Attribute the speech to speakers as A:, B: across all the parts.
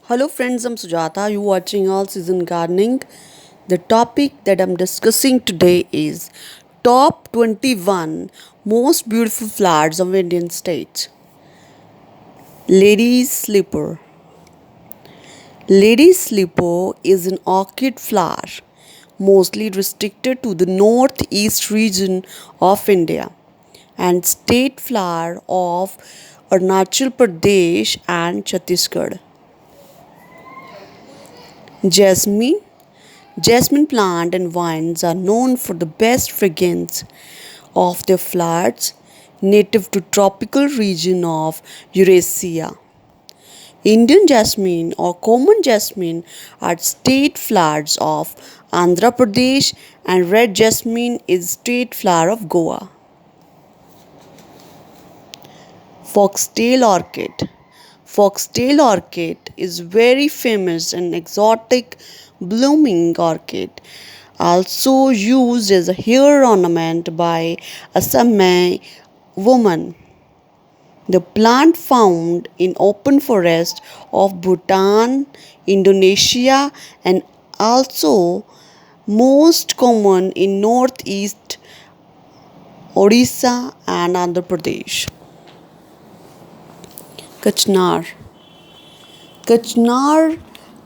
A: Hello friends, I'm Sujata. You watching All Season Gardening. The topic that I'm discussing today is top 21 most beautiful flowers of Indian states. Lady's Slipper. Lady's Slipper is an orchid flower mostly restricted to the northeast region of India and state flower of Arunachal Pradesh and Chhattisgarh. Jasmine Jasmine plant and vines are known for the best fragrance of their flowers native to tropical region of Eurasia. Indian jasmine or common jasmine are state flowers of Andhra Pradesh and red jasmine is state flower of Goa. Foxtail orchid. Foxtail orchid is very famous and exotic blooming orchid, also used as a hair ornament by Assami women. The plant found in open forest of Bhutan, Indonesia and also most common in northeast Odisha and Andhra Pradesh. Kachnar. Kachnar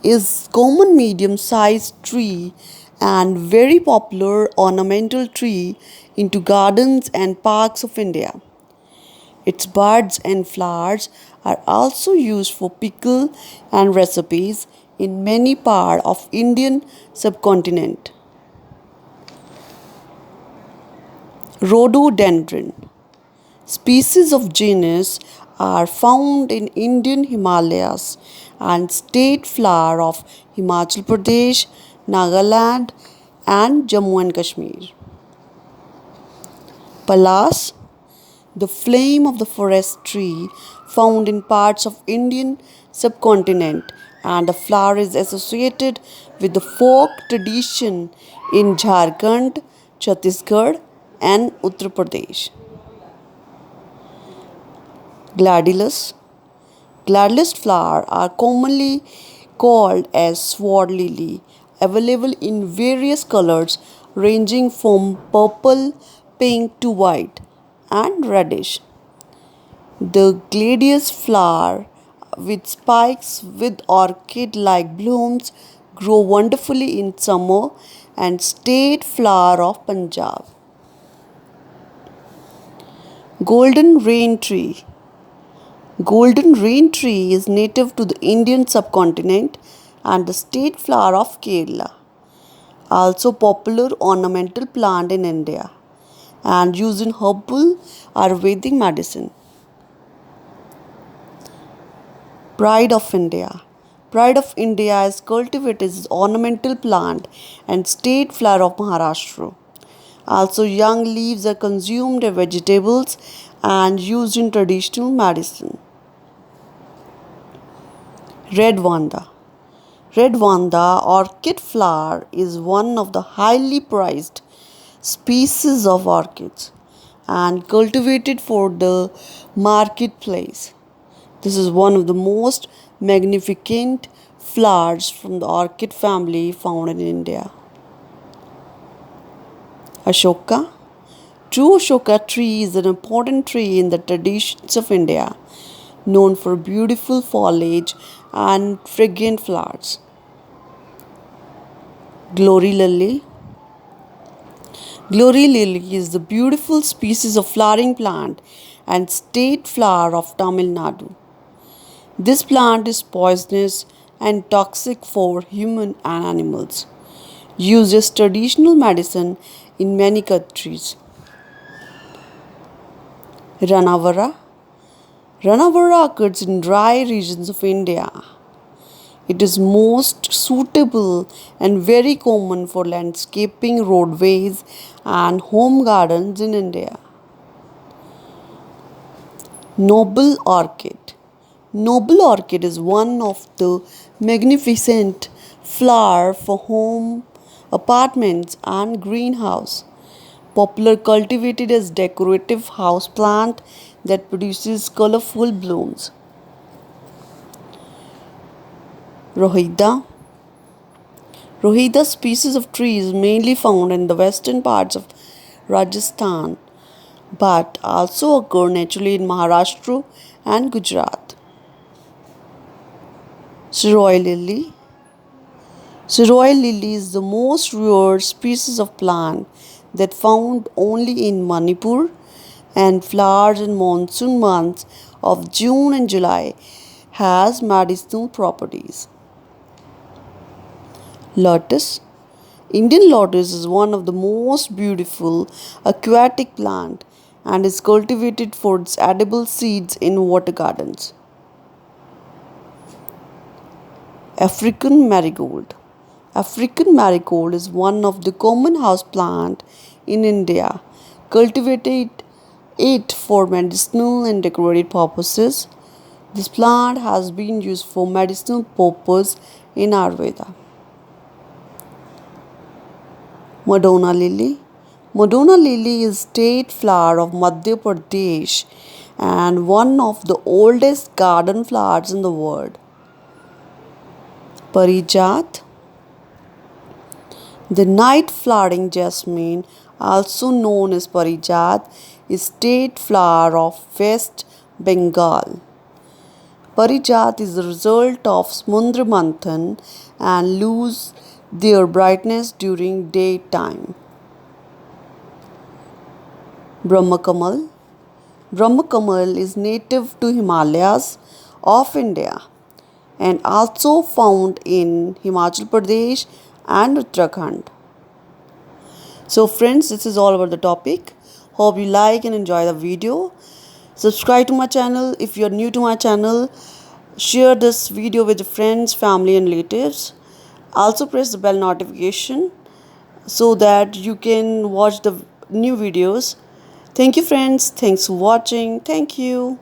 A: is common medium-sized tree and very popular ornamental tree into gardens and parks of India. Its buds and flowers are also used for pickle and recipes in many parts of Indian subcontinent. Rhododendron. Species of genus are found in Indian Himalayas and state flower of Himachal Pradesh, Nagaland and Jammu and Kashmir. Palash, the flame of the forest tree found in parts of Indian subcontinent and the flower is associated with the folk tradition in Jharkhand, Chhattisgarh and Uttar Pradesh. Gladiolus. Gladiolus flowers are commonly called as sword lily, available in various colors ranging from purple, pink to white and reddish. The gladiolus flower with spikes with orchid-like blooms grow wonderfully in summer and state flower of Punjab. Golden rain tree. Golden rain tree is native to the Indian subcontinent and the state flower of Kerala. Also popular ornamental plant in India and used in herbal Ayurvedic medicine. Pride of India. Pride of India is cultivated as ornamental plant and state flower of Maharashtra. Also young leaves are consumed as vegetables and used in traditional medicine. Red Vanda. Red Vanda orchid flower is one of the highly prized species of orchids and cultivated for the marketplace. This is one of the most magnificent flowers from the orchid family found in India. Ashoka. True Ashoka tree is an important tree in the traditions of India, known for beautiful foliage and fragrant flowers. Glory lily. Glory lily is the beautiful species of flowering plant and state flower of Tamil Nadu. This plant is poisonous and toxic for human and animals. Used as traditional medicine in many countries. Ranavara. Ranavara occurs in dry regions of India. It is most suitable and very common for landscaping, roadways and home gardens in India. Noble orchid. Noble orchid is one of the magnificent flower for home, apartments and greenhouse. Popular cultivated as decorative house plant that produces colorful blooms. Rohida. Rohida species of tree is mainly found in the western parts of Rajasthan but also occur naturally in Maharashtra and Gujarat. Siroi lily. Siroi lily is the most rare species of plant that found only in Manipur and flowers in monsoon months of June and July has medicinal properties. Lotus. Indian lotus is one of the most beautiful aquatic plant and is cultivated for its edible seeds in water gardens. African marigold. African marigold is one of the common house plant in India. Cultivated it for medicinal and decorative purposes. This plant has been used for medicinal purpose in Ayurveda. Madonna lily. Madonna lily is state flower of Madhya Pradesh and one of the oldest garden flowers in the world. Parijat. The night flowering jasmine, also known as Parijat, is state flower of West Bengal. Parijat is the result of Samudra Manthan and lose their brightness during daytime. Brahmakamal. Brahmakamal is native to Himalayas of India and also found in Himachal Pradesh and Uttarakhand. So friends, this is all about the topic. Hope you like and enjoy the video. Subscribe to my channel if you are new to my channel. Share this video with your friends, family and relatives. Also press the bell notification so that you can watch the new videos. Thank you friends. Thanks for watching. Thank you.